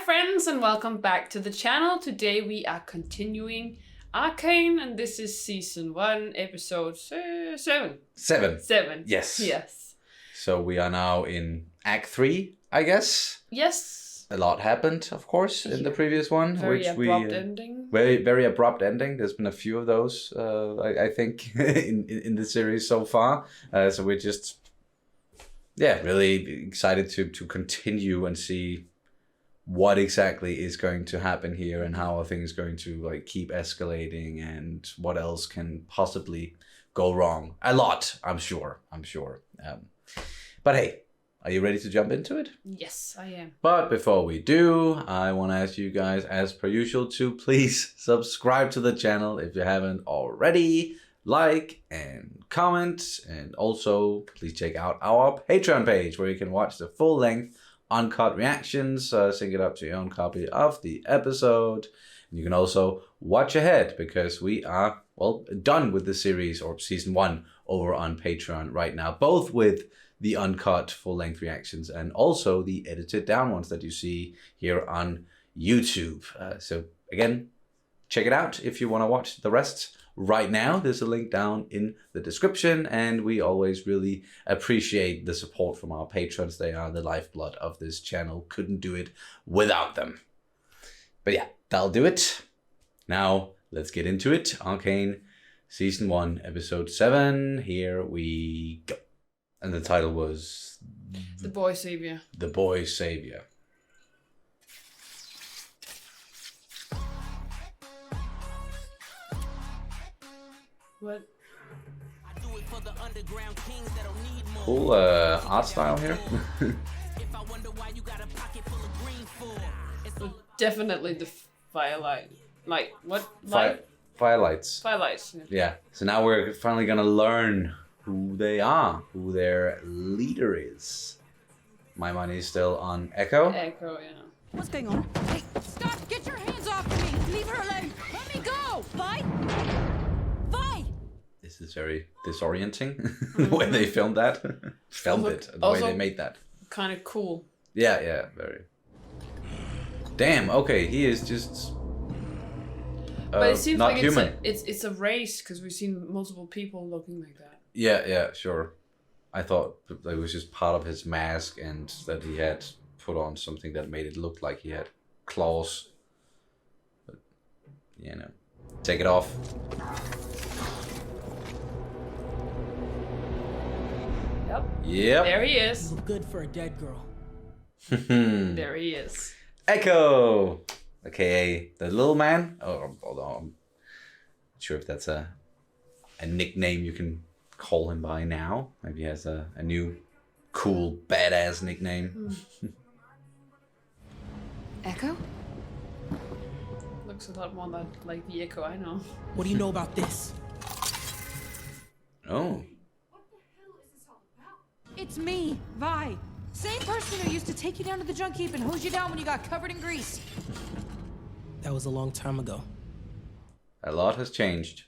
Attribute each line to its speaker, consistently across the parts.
Speaker 1: friends and welcome back to the channel. Today we are continuing Arcane and this is season 1 episode 7. 7. Yes.
Speaker 2: So we are now in Act 3, I guess.
Speaker 1: Yes.
Speaker 2: A lot happened, of course, in the previous one.
Speaker 1: Very abrupt ending.
Speaker 2: Very abrupt ending. There's been a few of those, I think, in the series so far. So we're just, really excited to continue and see what exactly is going to happen here and how are things going to keep escalating and what else can possibly go wrong. A lot, I'm sure. But hey, are you ready to jump into it?
Speaker 1: Yes, I am.
Speaker 2: But before we do, I want to ask you guys, as per usual, to please subscribe to the channel if you haven't already. Like and comment, and also please check out our Patreon page where you can watch the full-length uncut reactions, sync it up to your own copy of the episode. And you can also watch ahead because we are, done with the series or season 1 over on Patreon right now, both with the uncut full-length reactions and also the edited down ones that you see here on YouTube. So again, check it out if you want to watch the rest right now. There's a link down in the description, and we always really appreciate the support from our patrons. They are the lifeblood of this channel. Couldn't do it without them. But yeah, that'll do it. Now let's get into it. Arcane season 1 episode 7. Here we go. And the title was
Speaker 1: The Boy Saviour.
Speaker 2: The Boy Saviour.
Speaker 1: What?
Speaker 2: Cool art style here.
Speaker 1: Definitely the firelight. Like, what? Light?
Speaker 2: Firelights.
Speaker 1: Firelights.
Speaker 2: Yeah. So now we're finally gonna learn who they are, who their leader is. My money is still on Echo.
Speaker 1: Echo, yeah.
Speaker 3: What's going on? Hey, stop! Get your hands off of me! Leave her alone! Let me go! Vi!
Speaker 2: This is very disorienting, the way they filmed that. The way they made that.
Speaker 1: Kind of cool.
Speaker 2: Yeah, very. Damn, okay, he is just
Speaker 1: but it seems
Speaker 2: not
Speaker 1: like
Speaker 2: human.
Speaker 1: It's a race, because we've seen multiple people looking like that.
Speaker 2: Yeah, sure. I thought it was just part of his mask and that he had put on something that made it look like he had claws. But, take it off. Yep.
Speaker 1: There he is.
Speaker 3: Good for a dead girl.
Speaker 1: There he is.
Speaker 2: Echo, aka the little man. Although I'm not sure if that's a nickname you can call him by now. Maybe he has a new cool badass nickname.
Speaker 4: Echo?
Speaker 1: Looks a lot more like the Echo I know.
Speaker 3: What do you know about this?
Speaker 2: Oh.
Speaker 4: It's me, Vi. Same person who used to take you down to the junk heap and hose you down when you got covered in grease.
Speaker 3: That was a long time ago.
Speaker 2: A lot has changed.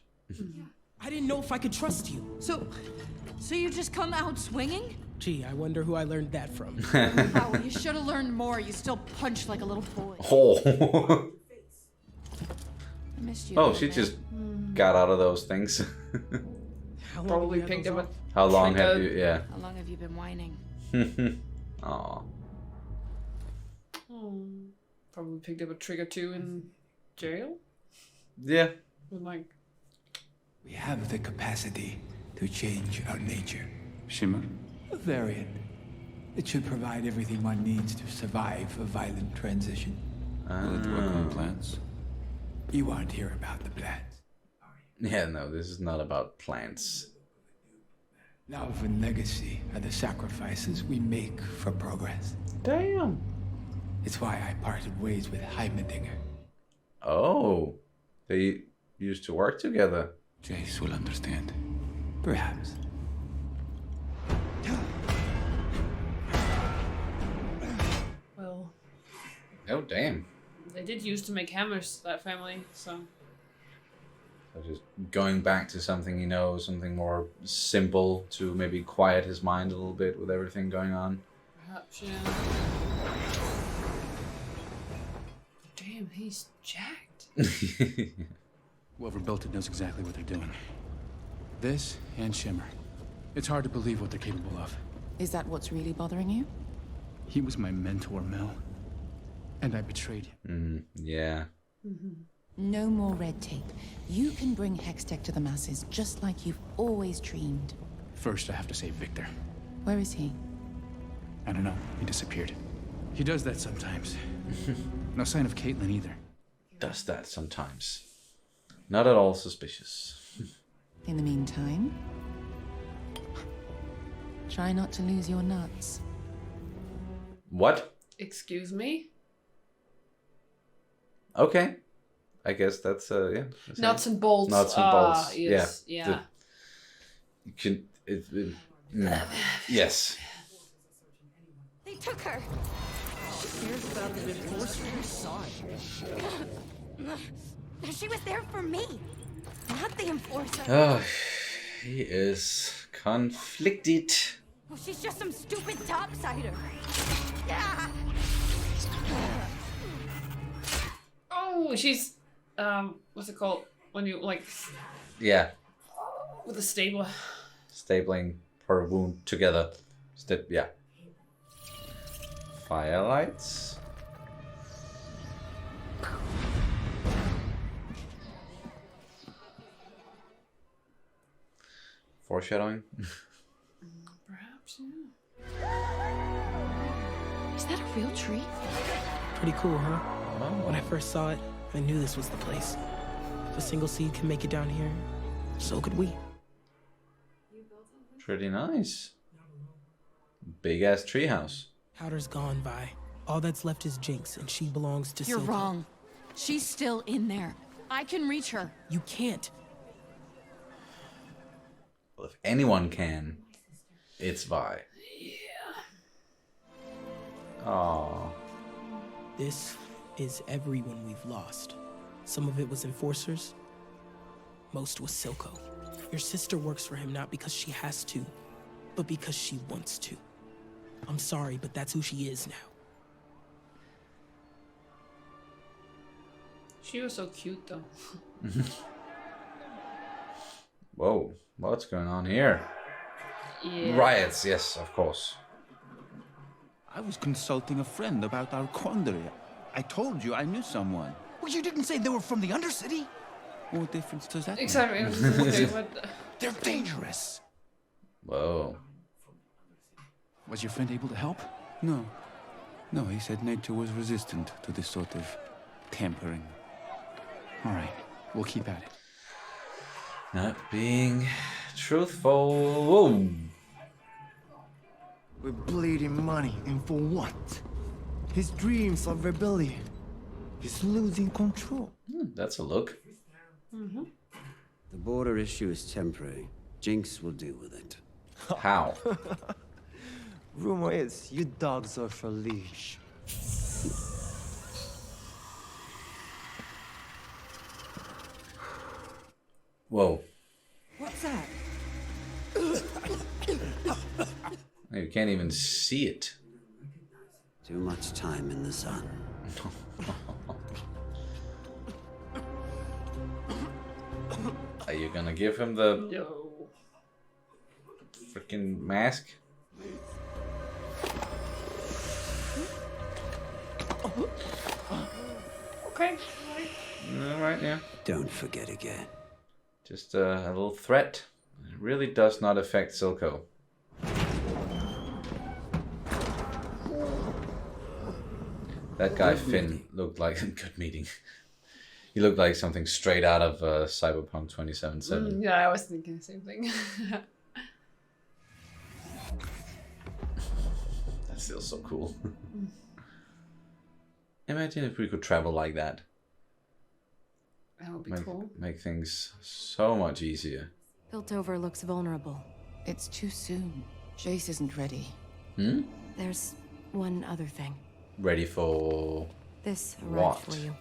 Speaker 3: I didn't know if I could trust you.
Speaker 4: So you just come out swinging?
Speaker 3: Gee, I wonder who I learned that from.
Speaker 4: Wow, you should have learned more. You still punch like a little boy.
Speaker 2: Oh.
Speaker 4: I missed you.
Speaker 2: Oh, she just got out of those things.
Speaker 3: How long
Speaker 1: Probably
Speaker 3: have you had
Speaker 1: picked
Speaker 3: those
Speaker 1: up
Speaker 3: off?
Speaker 2: How long have you? Yeah.
Speaker 4: How long have you been whining?
Speaker 2: Aw.
Speaker 1: Probably picked up a trick or two in jail.
Speaker 2: Yeah.
Speaker 1: With
Speaker 5: We have the capacity to change our nature.
Speaker 6: Shimmer?
Speaker 5: A variant. It should provide everything one needs to survive a violent transition.
Speaker 6: Will it work on plants?
Speaker 5: You aren't here about the plans, are you?
Speaker 2: Yeah, no, this is not about plants.
Speaker 5: Love and legacy are the sacrifices we make for progress.
Speaker 2: Damn.
Speaker 5: It's why I parted ways with Heimerdinger.
Speaker 2: Oh. They used to work together.
Speaker 6: Jace will understand.
Speaker 5: Perhaps.
Speaker 1: well,
Speaker 2: Oh, damn.
Speaker 1: they did used to make hammers, that family, so.
Speaker 2: So just going back to something he knows, something more simple to maybe quiet his mind a little bit with everything going on.
Speaker 1: Perhaps, yeah. He's jacked.
Speaker 6: Whoever built it knows exactly what they're doing. This and Shimmer. It's hard to believe what they're capable of.
Speaker 3: Is that what's really bothering you?
Speaker 6: He was my mentor, Mel. And I betrayed him.
Speaker 2: Yeah.
Speaker 3: No more red tape. You can bring Hextech to the masses just like you've always dreamed.
Speaker 6: First, I have to save Victor.
Speaker 3: Where is he?
Speaker 6: I don't know. He disappeared. He does that sometimes. No sign of Caitlin either.
Speaker 2: Does that sometimes. Not at all suspicious.
Speaker 3: In the meantime, try not to lose your nuts.
Speaker 2: What?
Speaker 1: Excuse me?
Speaker 2: Okay. I guess that's yeah.
Speaker 1: Nuts and bolts.
Speaker 2: Nuts and bolts.
Speaker 1: Yes.
Speaker 2: Yeah. You can. Yes.
Speaker 7: They took her. She was there for me, not the enforcer.
Speaker 2: Oh, he is conflicted.
Speaker 7: Well, she's just some stupid topsider. Yeah.
Speaker 1: Oh, she's what's it called when you like?
Speaker 2: Yeah.
Speaker 1: With a stapler.
Speaker 2: Stapling her wound together. Yeah. Firelights. Foreshadowing.
Speaker 1: Perhaps, yeah.
Speaker 3: Is that a real tree?
Speaker 8: Pretty cool, huh? When I first saw it, I knew this was the place. If a single seed can make it down here, so could we.
Speaker 2: Pretty nice. Big ass treehouse.
Speaker 8: Powder's gone, Vi. All that's left is Jinx, and she belongs to
Speaker 4: You're
Speaker 8: Silco.
Speaker 4: wrong. She's still in there. I can reach her.
Speaker 8: You can't.
Speaker 2: Well, if anyone can, it's Vi.
Speaker 1: Yeah.
Speaker 2: Aww.
Speaker 8: This is everyone we've lost. Some of it was enforcers. Most was Silco. Your sister works for him not because she has to, but because she wants to. I'm sorry, but that's who she is now.
Speaker 1: She was so cute though.
Speaker 2: Whoa, what's going on here?
Speaker 1: Yeah.
Speaker 2: Riots, yes, of course.
Speaker 9: I was consulting a friend about our quandary. I told you I knew someone.
Speaker 10: Well, you didn't say they were from the Undercity.
Speaker 9: What difference does that
Speaker 1: Exactly.
Speaker 9: make? They're dangerous.
Speaker 2: Whoa.
Speaker 6: Was your friend able to help?
Speaker 9: No. No, he said nature was resistant to this sort of tampering.
Speaker 6: All right, we'll keep at it.
Speaker 2: Not being truthful. Whoa.
Speaker 10: We're bleeding money, and for what? His dreams of rebellion. He's losing control.
Speaker 2: That's a look.
Speaker 11: The border issue is temporary. Jinx will deal with it.
Speaker 2: How?
Speaker 10: Rumor is you dogs are for leash.
Speaker 2: Whoa.
Speaker 4: What's that?
Speaker 2: You can't even see it.
Speaker 11: Too much time in the sun.
Speaker 2: Are you gonna give him the
Speaker 1: Yo.
Speaker 2: freaking mask?
Speaker 1: Okay.
Speaker 2: Right, yeah.
Speaker 11: Don't forget again.
Speaker 2: Just a little threat. It really does not affect Silco. That guy Finn looked like a good meeting. He looked like something straight out of Cyberpunk 2077.
Speaker 1: Yeah, I was thinking the same thing.
Speaker 2: That's still so cool. Imagine if we could travel like that.
Speaker 1: That would be cool.
Speaker 2: Make things so much easier.
Speaker 3: Piltover looks vulnerable. It's too soon. Jace isn't ready. There's one other thing.
Speaker 2: Ready for
Speaker 3: This
Speaker 2: what?
Speaker 3: arrived for you.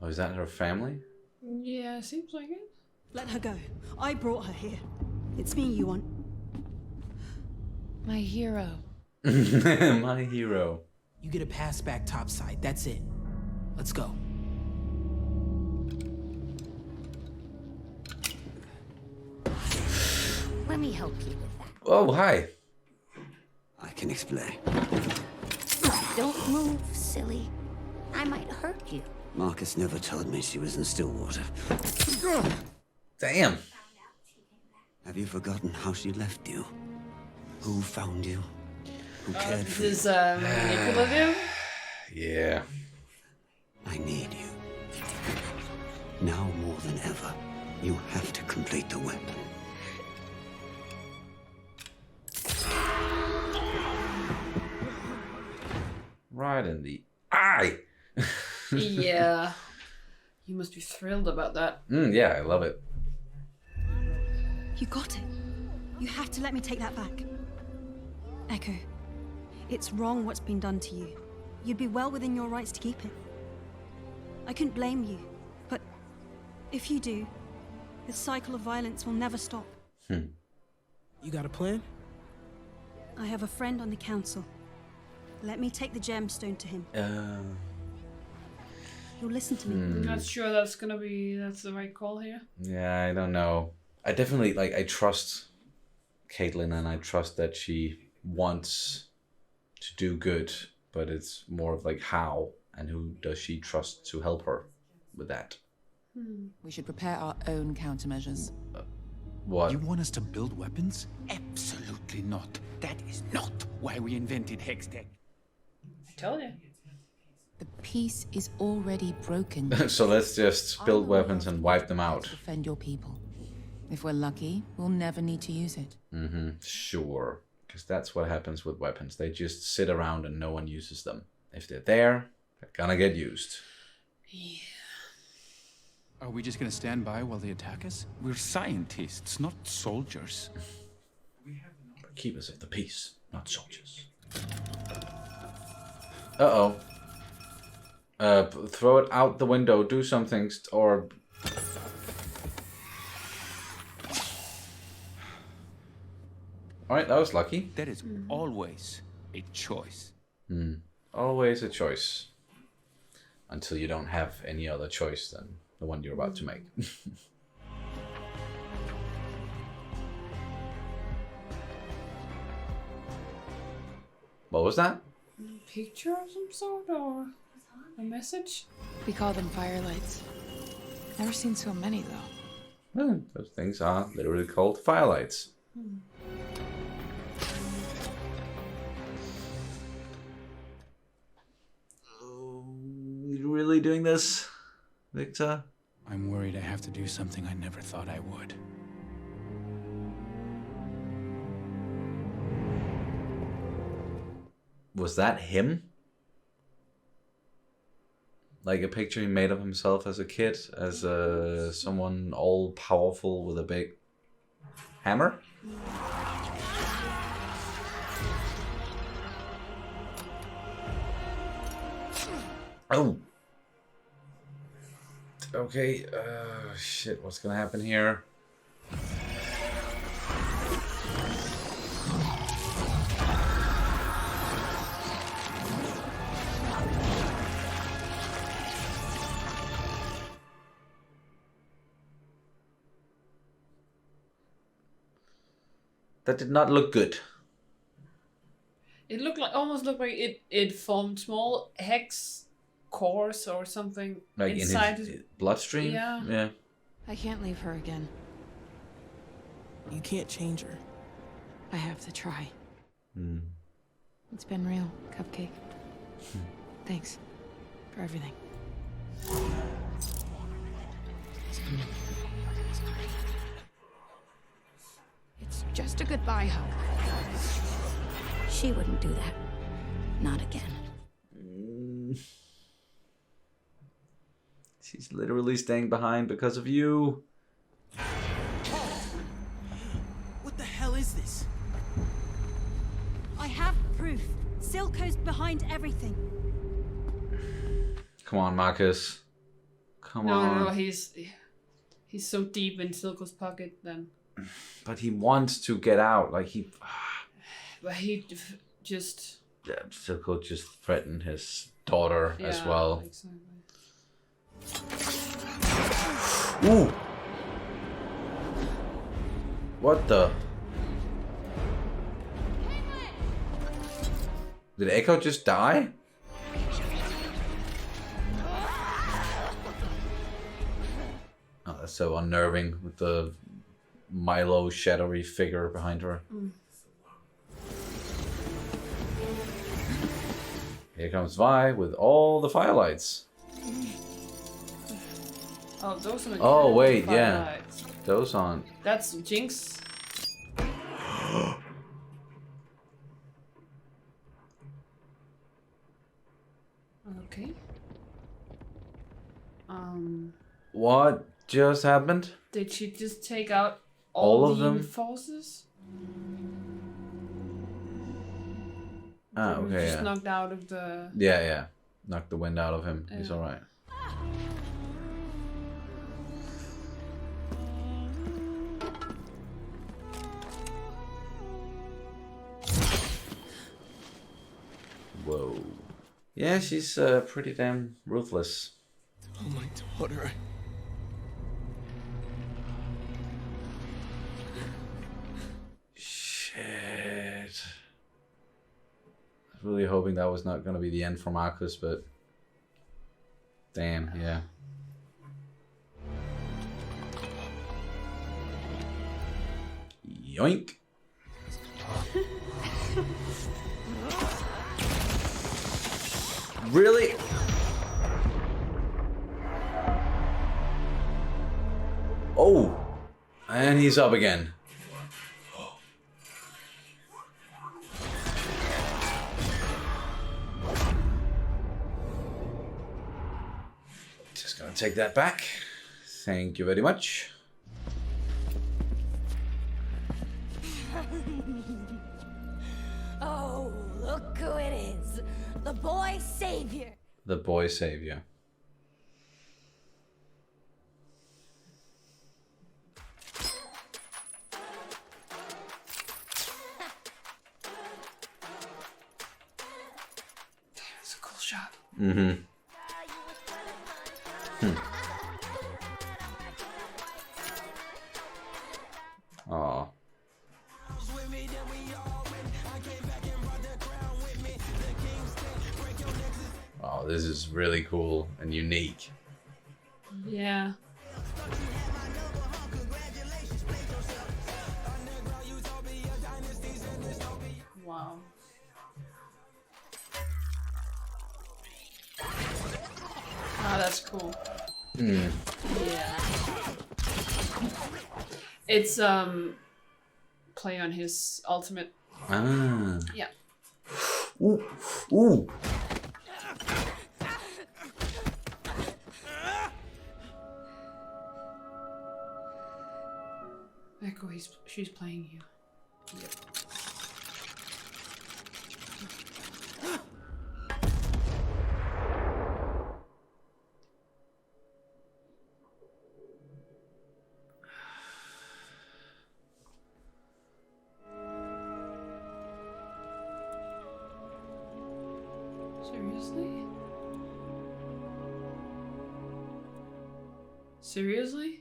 Speaker 2: Oh, is that her family?
Speaker 1: Yeah, seems like it.
Speaker 12: Let her go. I brought her here. It's me you want.
Speaker 3: My hero.
Speaker 2: My hero.
Speaker 8: You get a pass back topside, that's it. Let's go.
Speaker 7: Let me help you with that.
Speaker 2: Oh, hi.
Speaker 11: I can explain.
Speaker 7: Don't move, silly. I might hurt you.
Speaker 11: Marcus never told me she was in Stillwater.
Speaker 2: Damn.
Speaker 11: Have you forgotten how she left you? Who found you? Who cared for you?
Speaker 1: This manipulative?
Speaker 2: Yeah.
Speaker 11: I need you. Now more than ever, you have to complete the weapon.
Speaker 2: Right in the eye.
Speaker 1: Yeah. You must be thrilled about that.
Speaker 2: Yeah, I love it.
Speaker 12: You got it. You have to let me take that back. Echo, it's wrong what's been done to you. You'd be well within your rights to keep it. I couldn't blame you, but if you do, this cycle of violence will never stop.
Speaker 8: You got a plan?
Speaker 12: I have a friend on the council. Let me take the gemstone to him. He'll listen to me.
Speaker 1: I'm not sure that's the right call here.
Speaker 2: Yeah, I don't know. I definitely, I trust Caitlin, and I trust that she wants to do good, but it's more of how and who does she trust to help her with that.
Speaker 3: We should prepare our own countermeasures.
Speaker 2: What?
Speaker 6: You want us to build weapons? Absolutely not. That is not why we invented Hextech.
Speaker 1: I told you.
Speaker 3: The peace is already broken.
Speaker 2: So let's just build weapons and wipe them out.
Speaker 3: Defend your people. If we're lucky, we'll never need to use it.
Speaker 2: Sure. Because that's what happens with weapons. They just sit around and no one uses them. If they're there, they're gonna get used.
Speaker 1: Yeah.
Speaker 6: Are we just gonna stand by while they attack us? We're scientists, not soldiers.
Speaker 2: We're keepers of the peace, not soldiers. Uh-oh. Throw it out the window, do something, or... Alright, that was lucky.
Speaker 6: That is always a choice.
Speaker 2: Always a choice. Until you don't have any other choice than the one you're about to make. What was that?
Speaker 1: A picture of some sort or a message?
Speaker 13: We call them firelights. Never seen so many though.
Speaker 2: Those things are literally called firelights. You really doing this, Victor?
Speaker 6: I'm worried I have to do something I never thought I would.
Speaker 2: Was that him? Like a picture he made of himself as a kid, as someone all powerful with a big hammer? Oh. Okay, shit, what's gonna happen here? That did not look good.
Speaker 1: It almost looked like it formed small hex cores or something
Speaker 2: Like
Speaker 1: inside
Speaker 2: in his bloodstream? Yeah.
Speaker 13: I can't leave her again.
Speaker 8: You can't change her.
Speaker 13: I have to try. It's been real, Cupcake. Thanks for everything.
Speaker 7: It's just a goodbye hug. She wouldn't do that. Not again.
Speaker 2: She's literally staying behind because of you.
Speaker 8: What the hell is this?
Speaker 12: I have proof. Silco's behind everything.
Speaker 2: Come on, Marcus. Come on.
Speaker 1: No, he's so deep in Silco's pocket then.
Speaker 2: But he wants to get out. Like he...
Speaker 1: But he just
Speaker 2: Silco just threatened his daughter as well.
Speaker 1: Exactly.
Speaker 2: Ooh! What the? Did Echo just die? Oh, that's so unnerving with the Milo shadowy figure behind her. Here comes Vi with all the firelights.
Speaker 1: Oh, those are
Speaker 2: Oh, wait, yeah.
Speaker 1: firelights.
Speaker 2: Those aren't.
Speaker 1: That's Jinx. Okay.
Speaker 2: What just happened?
Speaker 1: Did she just take out
Speaker 2: All
Speaker 1: all
Speaker 2: of
Speaker 1: the
Speaker 2: them?
Speaker 1: forces?
Speaker 2: Ah,
Speaker 1: They were
Speaker 2: okay,
Speaker 1: just
Speaker 2: yeah.
Speaker 1: knocked out of the...
Speaker 2: Yeah. Knocked the wind out of him. He's
Speaker 1: Yeah.
Speaker 2: alright. Whoa. Yeah, she's pretty damn ruthless.
Speaker 11: Oh, my daughter.
Speaker 2: Shit. I was really hoping that was not going to be the end for Marcus, but... Damn, yeah. Yoink. Really? Oh! And he's up again. Just gonna take that back. Thank you very much.
Speaker 7: Oh, look who it is. The boy Saviour.
Speaker 2: The boy Saviour.
Speaker 1: It's a cool shot.
Speaker 2: Mm-hmm. Aw. Oh, this is really cool and unique.
Speaker 1: Yeah. Wow. Ah, that's cool.
Speaker 2: Mm.
Speaker 1: Yeah. It's play on his ultimate.
Speaker 2: Ah.
Speaker 1: Yeah.
Speaker 2: Ooh. Ooh.
Speaker 1: Echo, she's playing you. Yep. Seriously? Seriously?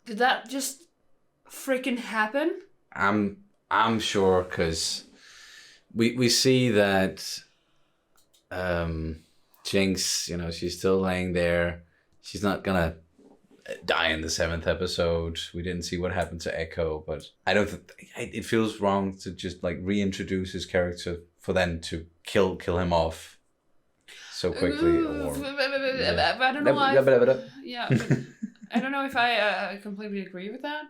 Speaker 1: Did that just freaking happen?
Speaker 2: I'm sure, because we see that Jinx, you know, she's still laying there. She's not gonna die in the 7th episode. We didn't see what happened to Echo, but I don't it feels wrong to just like reintroduce his character for then to kill him off so quickly.
Speaker 1: I don't know why. Yeah, but I don't know if I completely agree with that.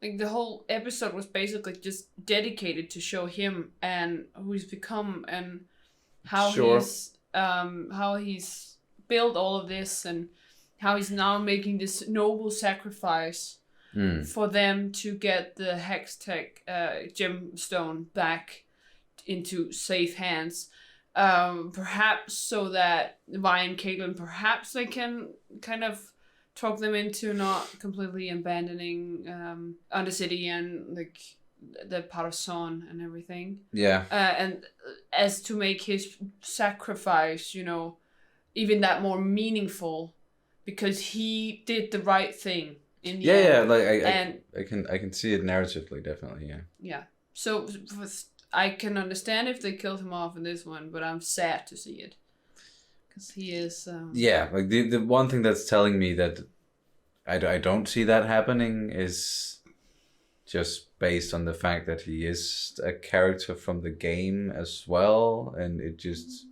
Speaker 1: Like, the whole episode was basically just dedicated to show him and who he's become and how he's built all of this and how he's now making this noble sacrifice for them to get the Hextech gemstone back into safe hands. Perhaps so that Vi and Caitlin, perhaps they can kind of talk them into not completely abandoning Undercity and like the Parazon and everything.
Speaker 2: Yeah.
Speaker 1: And as to make his sacrifice, you know, even that more meaningful, because he did the right thing in the end.
Speaker 2: Yeah, like I can see it narratively, definitely, yeah.
Speaker 1: Yeah. So I can understand if they killed him off in this one, but I'm sad to see it. Because he is...
Speaker 2: Yeah, like the one thing that's telling me that I don't see that happening is just based on the fact that he is a character from the game as well, and it just...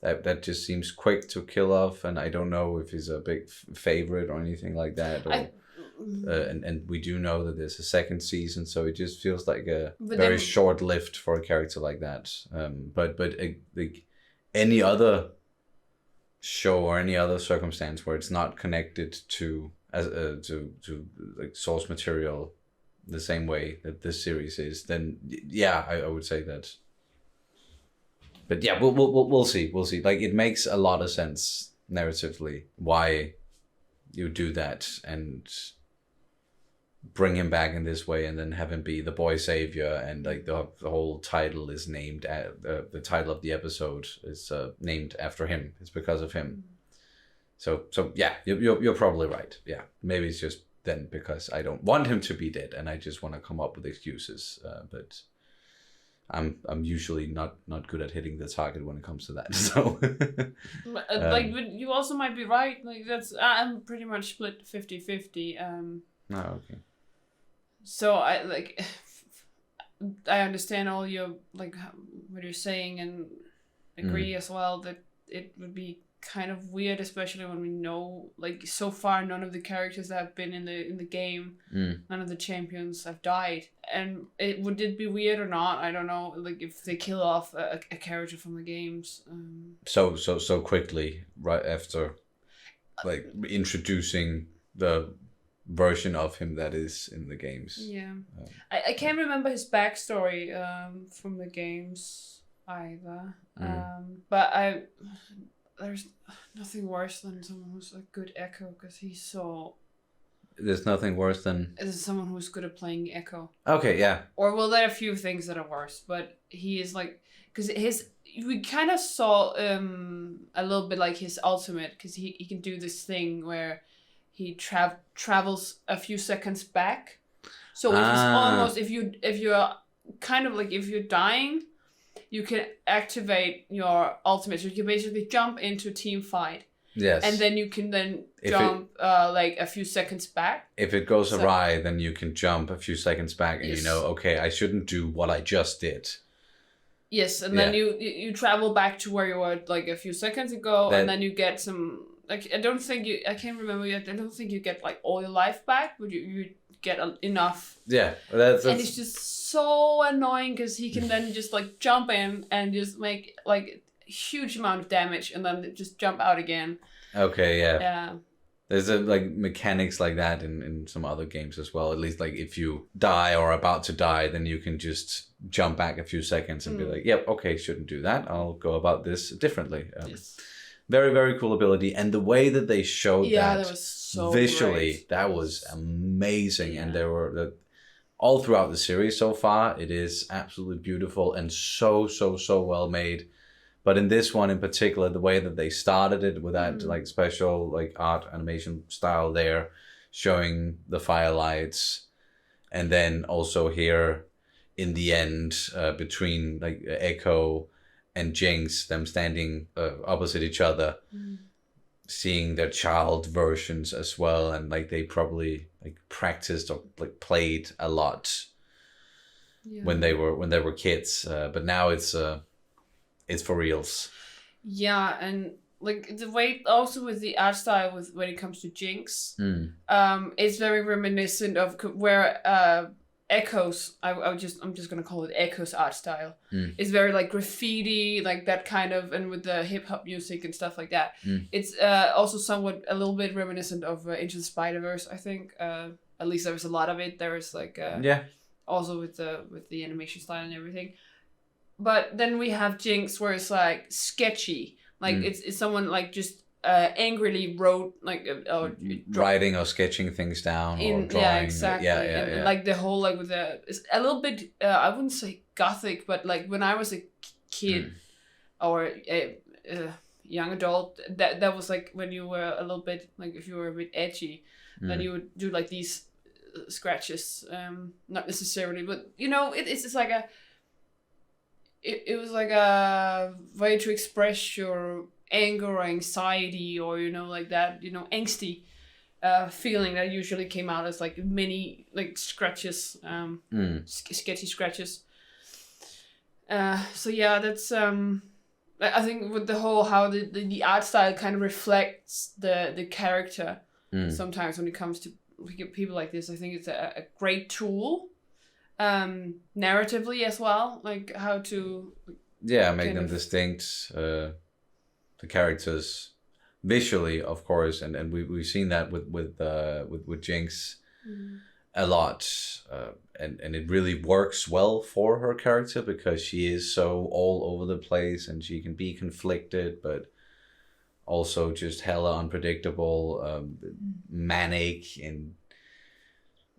Speaker 2: That just seems quick to kill off, and I don't know if he's a big favorite or anything like that. Or, and we do know that there's a second season, so it just feels like a very short-lived for a character like that. But like any other show or any other circumstance where it's not connected to like source material the same way that this series is, then yeah, I would say that. But yeah, we'll see. We'll see. Like, it makes a lot of sense narratively why you do that and bring him back in this way, and then have him be the boy savior, and like the whole title is named the title of the episode is named after him. It's because of him. So yeah, you're probably right. Yeah, maybe it's just then because I don't want him to be dead, and I just want to come up with excuses. But I'm usually not good at hitting the target when it comes to that. So
Speaker 1: like, but you also might be right. Like, I'm pretty much split 50-50.
Speaker 2: Oh, okay.
Speaker 1: So I understand all your, like, what you're saying, and agree as well that it would be kind of weird, especially when we know, like, so far none of the characters that have been in the game, none of the champions have died. And would it be weird or not? I don't know. Like, if they kill off a character from the games.
Speaker 2: So quickly, right after, like, introducing the version of him that is in the games.
Speaker 1: Yeah. I can't remember his backstory from the games either. But there's nothing worse than someone who's a good Echo, because he's so...
Speaker 2: There's nothing worse than...
Speaker 1: There's someone who's good at playing Echo.
Speaker 2: Okay, yeah.
Speaker 1: Or, well, there are a few things that are worse, but he is like... Because we kind of saw a little bit like his ultimate, because he can do this thing where he travels a few seconds back. So if it's almost... If you're kind of like... If you're dying... You can activate your ultimate, so you can basically jump into a team fight.
Speaker 2: Yes.
Speaker 1: And then you can jump like a few seconds back.
Speaker 2: If it goes awry, then you can jump a few seconds back, and you know, okay, I shouldn't do what I just did.
Speaker 1: Yes, and then you travel back to where you were like a few seconds ago, and then you get some, like, I can't remember yet, I don't think you get like all your life back, but you get enough.
Speaker 2: Yeah,
Speaker 1: and it's just so annoying, because he can then just like jump in and just make like a huge amount of damage, and then just jump out again.
Speaker 2: Okay, yeah.
Speaker 1: Yeah.
Speaker 2: There's like mechanics like that in some other games as well. At least, like, if you die or are about to die, then you can just jump back a few seconds and be like, yep, okay, shouldn't do that. I'll go about this differently.
Speaker 1: Yes.
Speaker 2: Very, very cool ability. And the way that they showed that
Speaker 1: was so
Speaker 2: visually,
Speaker 1: great.
Speaker 2: that was amazing. And there were all throughout the series so far, it is absolutely beautiful and so well made. But in this one in particular, the way that they started it with that like special like art animation style there, showing the firelights, and then also here in the end between like Echo and Jinx, them standing opposite each other, seeing their child versions as well, and like they probably like practiced or like played a lot when they were kids, but now it's for reals. Yeah,
Speaker 1: and like the way also with the art style when it comes to Jinx, it's very reminiscent of where Echo's, I'm just gonna call it Echo's art style. It's very like graffiti, like that kind of, and with the hip hop music and stuff like that. It's also somewhat a little bit reminiscent of Into the Spider-Verse, I think. At least there was a lot of it. There was like also with the animation style and everything. But then we have Jinx, where it's like sketchy, like it's someone like just angrily wrote like
Speaker 2: writing or sketching things down or drawing.
Speaker 1: Yeah, exactly.
Speaker 2: Yeah.
Speaker 1: Like the whole like with it's a little bit I wouldn't say gothic, but like when I was a kid or a young adult, that was like when you were a little bit like if you were a bit edgy, then you would do like these scratches, not necessarily, but you know it's just like it was like a way to express your anger or anxiety or you know like that, you know, angsty feeling that usually came out as like many like scratches, sketchy scratches. So yeah, that's I think with the whole how the art style kind of reflects the character sometimes when it comes to people like this. I think it's a great tool narratively as well, like how to
Speaker 2: make them distinct, the characters visually, of course, and we've seen that with Jinx a lot, and it really works well for her character because she is so all over the place and she can be conflicted but also just hella unpredictable, manic, and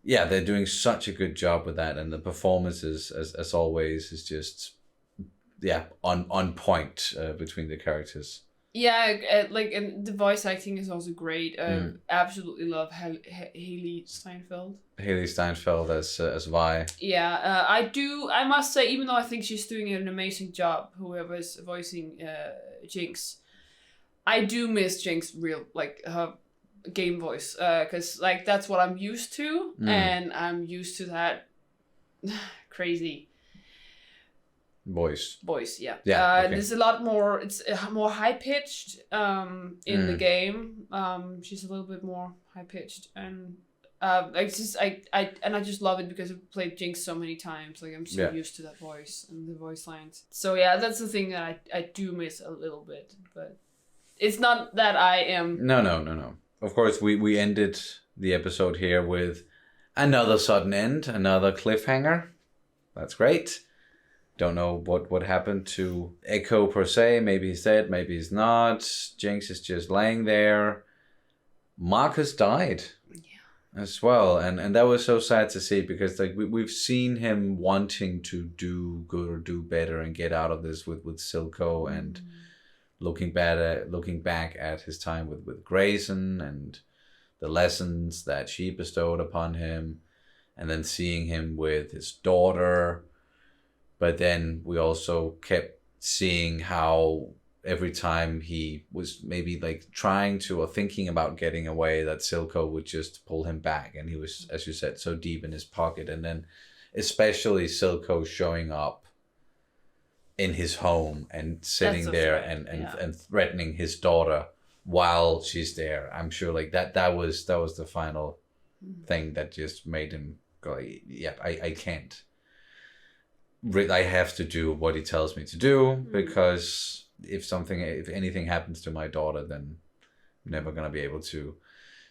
Speaker 2: yeah, they're doing such a good job with that, and the performances as always is just on point between the characters.
Speaker 1: Yeah, like and the voice acting is also great. Absolutely love Haley Steinfeld.
Speaker 2: Haley Steinfeld as Vi.
Speaker 1: Yeah, I must say, even though I think she's doing an amazing job, whoever is voicing Jinx, I do miss Jinx like her game voice, because like that's what I'm used to, and I'm used to that crazy voice. Yeah. Okay. There's a lot more. It's more high pitched in the game. She's a little bit more high pitched, and I just love it because I've played Jinx so many times. Like I'm so used to that voice and the voice lines. So yeah, that's the thing that I do miss a little bit, but it's not that I am.
Speaker 2: No. Of course, we ended the episode here with another sudden end, another cliffhanger. That's great. Don't know what happened to Echo per se. Maybe he's dead, maybe he's not. Jinx is just laying there. Marcus died as well. And that was so sad to see because like we've seen him wanting to do good or do better and get out of this with Silco and looking back at his time with Grayson and the lessons that she bestowed upon him, and then seeing him with his daughter. But then we also kept seeing how every time he was maybe like trying to or thinking about getting away, that Silco would just pull him back. And he was, as you said, so deep in his pocket. And then especially Silco showing up in his home and sitting there and threatening his daughter while she's there. I'm sure like that was the final thing that just made him go, yep, I can't. I have to do what he tells me to do because if anything happens to my daughter, then I'm never gonna be able to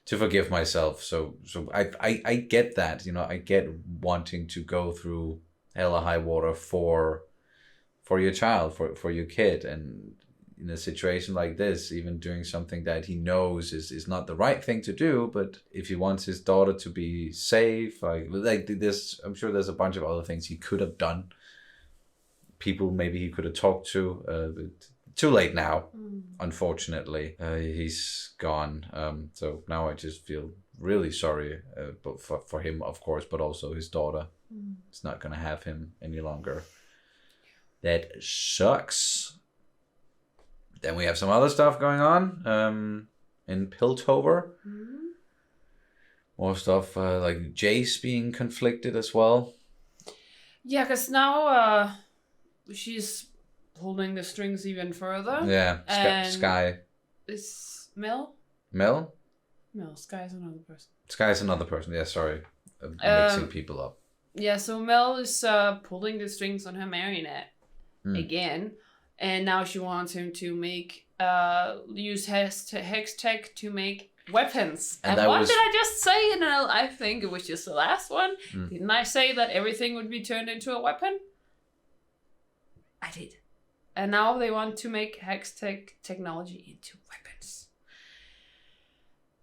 Speaker 2: forgive myself. So I get that, you know, I get wanting to go through hell or high water for your child, for your kid, and in a situation like this, even doing something that he knows is not the right thing to do, but if he wants his daughter to be safe, like this, I'm sure there's a bunch of other things he could have done. People maybe he could have talked to, but too late now, unfortunately. He's gone. So now I just feel really sorry but for him, of course, but also his daughter. It's not going to have him any longer. That sucks. Then we have some other stuff going on in Piltover. More stuff like Jace being conflicted as well.
Speaker 1: Yeah, because now she's pulling the strings even further.
Speaker 2: Yeah, Sky.
Speaker 1: Is Mel?
Speaker 2: Mel?
Speaker 1: No, Sky is another person.
Speaker 2: Sky is another person, yeah, sorry. I'm mixing people up.
Speaker 1: Yeah, so Mel is pulling the strings on her marionette again. And now she wants him to make, use hex tech to make weapons. And what did I just say? And I think it was just the last one. Didn't I say that everything would be turned into a weapon? I did. And now they want to make hex tech technology into weapons.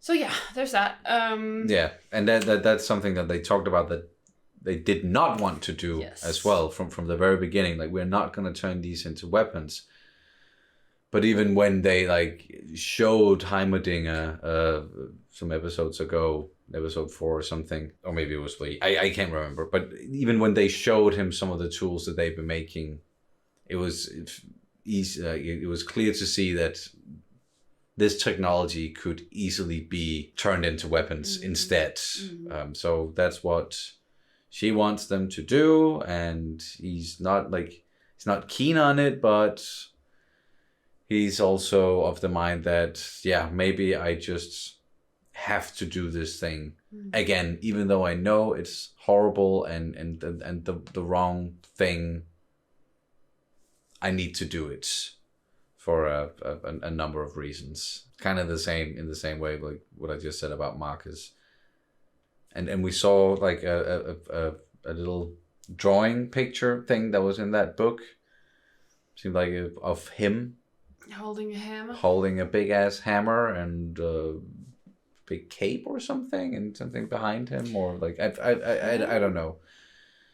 Speaker 1: So yeah, there's that.
Speaker 2: Yeah, and that's something that they talked about that they did not want to do as well from the very beginning. Like, we're not going to turn these into weapons. But even when they like showed Heimerdinger some episodes ago, episode 4 or something, or maybe it was 3, I can't remember. But even when they showed him some of the tools that they've been making, it was clear to see that this technology could easily be turned into weapons instead. So that's what she wants them to do, and he's not keen on it, but he's also of the mind that, yeah, maybe I just have to do this thing again, even though I know it's horrible and the wrong thing. I need to do it for a number of reasons. Kind of in the same way, like what I just said about Marcus. And we saw like a little drawing picture thing that was in that book. Seemed like of him
Speaker 1: holding a hammer,
Speaker 2: holding a big ass hammer and a big cape or something, and something behind him, or like I don't know.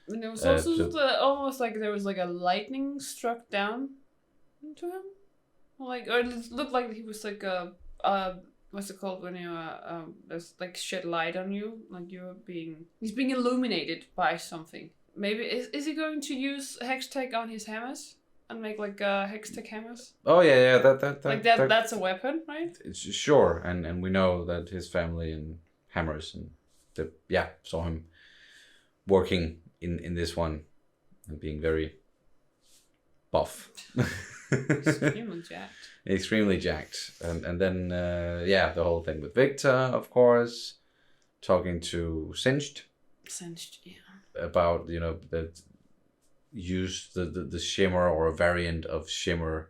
Speaker 1: And it was also almost like there was like a lightning struck down into him, like, or it looked like he was like what's it called when you there's like shed light on you, like he's being illuminated by something. Maybe is he going to use Hextech on his hammers and make like Hextech hammers?
Speaker 2: Oh yeah,
Speaker 1: that's a weapon, right?
Speaker 2: It's sure, and we know that his family and hammers and saw him working in this one and being very buff.
Speaker 1: Extremely jacked.
Speaker 2: Extremely jacked. And then the whole thing with Victor, of course, talking to Singed, about, that use the shimmer or a variant of shimmer,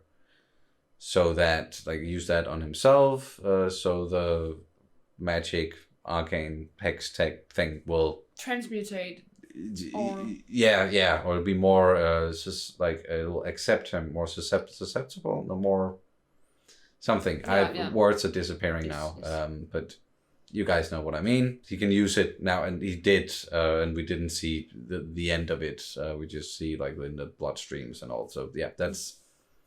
Speaker 2: so that like use that on himself, so the magic arcane hex tech thing will
Speaker 1: transmutate.
Speaker 2: Or it'll be more it'll accept him more susceptible, no more something. Words are disappearing now. But you guys know what I mean. He can use it now, and he did, and we didn't see the end of it. We just see like in the bloodstreams and all. So that's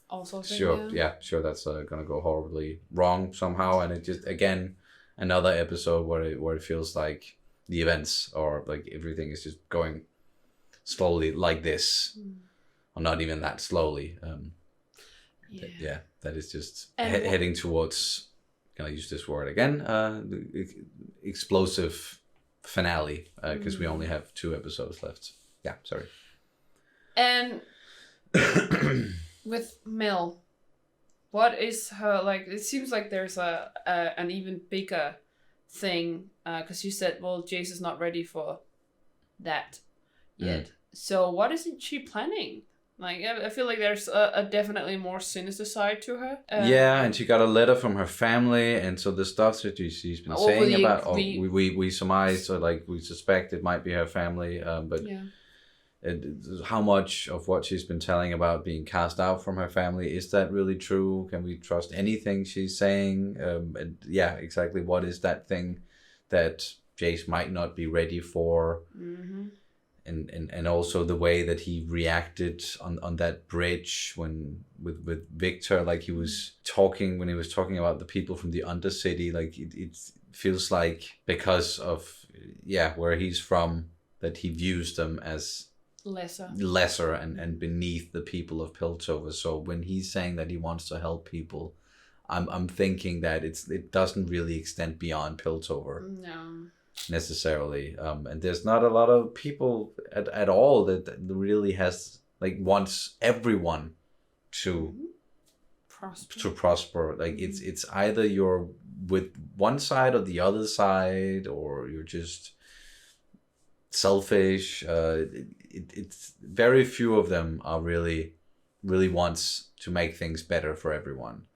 Speaker 1: also
Speaker 2: sure. Sure, that's gonna go horribly wrong somehow, and it just again another episode where it feels like the events or like everything is just going slowly like this, or not even that slowly. That is just heading towards, can I use this word again, the explosive finale, because we only have 2 episodes left. Yeah, sorry.
Speaker 1: And with Mel, what is her, like, it seems like there's an even bigger thing, because you said, well, Jace is not ready for that yet. So what is she planning? Like, I feel like there's a definitely more sinister side to her.
Speaker 2: And she got a letter from her family, and so the stuff that she's been saying about, we surmise, or like we suspect it might be her family, but how much of what she's been telling about being cast out from her family, is that really true? Can we trust anything she's saying? Exactly, what is that thing that Jace might not be ready for? And also the way that he reacted on that bridge when with Victor, like he was talking, when he was talking about the people from the Undercity, like it feels like because of where he's from, that he views them as lesser and beneath the people of Piltover. So when he's saying that he wants to help people, I'm thinking that it doesn't really extend beyond Piltover.
Speaker 1: No.
Speaker 2: Necessarily, and there's not a lot of people at all that really has like wants everyone to prosper. Like it's either you're with one side or the other side, or you're just selfish. It's very few of them are really wants to make things better for everyone.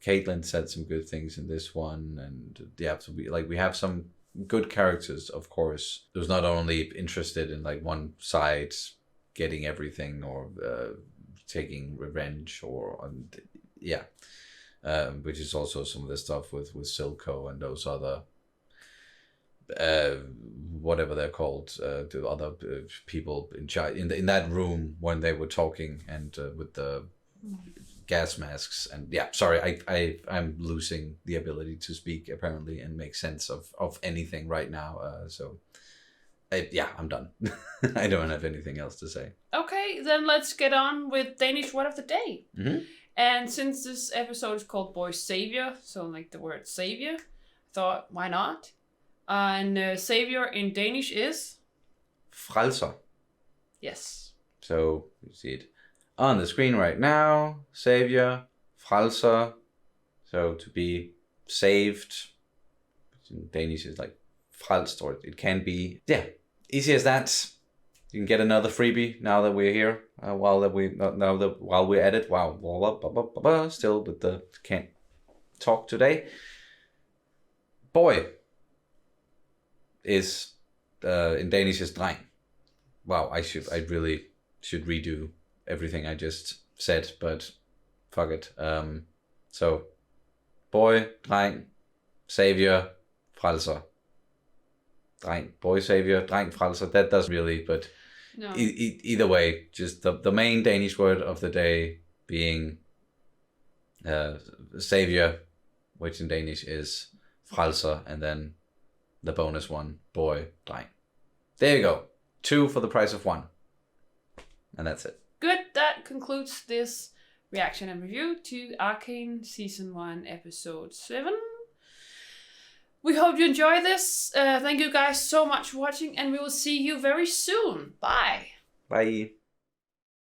Speaker 2: Caitlin said some good things in this one, and so we have some good characters, of course. Who's not only interested in like one side getting everything or taking revenge, or which is also some of the stuff with Silco and those other whatever they're called, the other people in charge in that room when they were talking and with the gas masks. And yeah, sorry, I'm losing the ability to speak apparently and make sense of anything right now. I'm done. I don't have anything else to say.
Speaker 1: Okay, then let's get on with Danish word of the day.
Speaker 2: Mm-hmm.
Speaker 1: And since this episode is called Boy Saviour, so like the word savior, I thought, why not? And savior in Danish is?
Speaker 2: Frelser.
Speaker 1: Yes.
Speaker 2: So you see it on the screen right now. Savior, frelser. So to be saved, which in Danish is like frelst, or it can be. Yeah, easy as that. You can get another freebie now that we're here. While we're at it. Wow, still with the can't talk today. Boy is in Danish is dreng. Wow, I really should redo everything I just said, but fuck it. So boy, dreng, savior, frelser. Dreng, boy, savior, dreng, frelser. That does really, but no. Either way, just the main Danish word of the day being savior, which in Danish is frelser, and then the bonus one, boy, dreng. There you go. 2 for the price of 1. And that's it.
Speaker 1: Good. That concludes this reaction and review to Arcane Season 1, Episode 7. We hope you enjoy this. Thank you guys so much for watching, and we will see you very soon. Bye.
Speaker 2: Bye.